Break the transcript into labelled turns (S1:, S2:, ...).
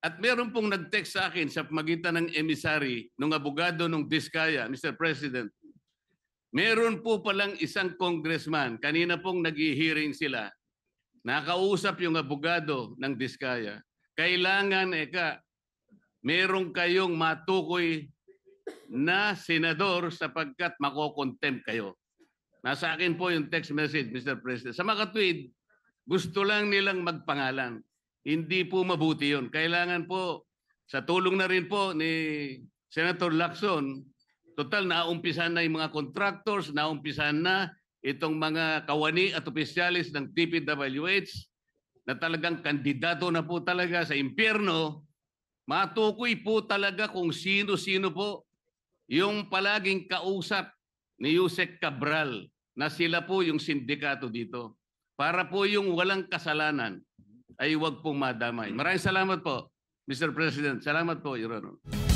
S1: At meron pong nag-text sa akin sa magitan ng emissary ng abogado ng Diskaya, Mr. President. Meron po palang isang congressman, kanina pong nag-hearing sila, nakausap yung abogado ng Diskaya. Kailangan, meron kayong matukoy na senador sapagkat makokontempt kayo. Nasa akin po yung text message, Mr. President. Sa mga tweet, gusto lang nilang magpangalan. Hindi po mabuti yun. Kailangan po, sa tulong na rin po ni Senator Lacson, total naumpisan na yung mga contractors, naumpisan na itong mga kawani at opisyalis ng DPWH na talagang kandidato na po talaga sa impyerno. Matukoy po talaga kung sino-sino po yung palaging kausap ni Yusek Cabral na sila po yung sindikato dito. Para po yung walang kasalanan ay huwag pong madamay. Maraming salamat po, Mr. President. Salamat po, Your Honor.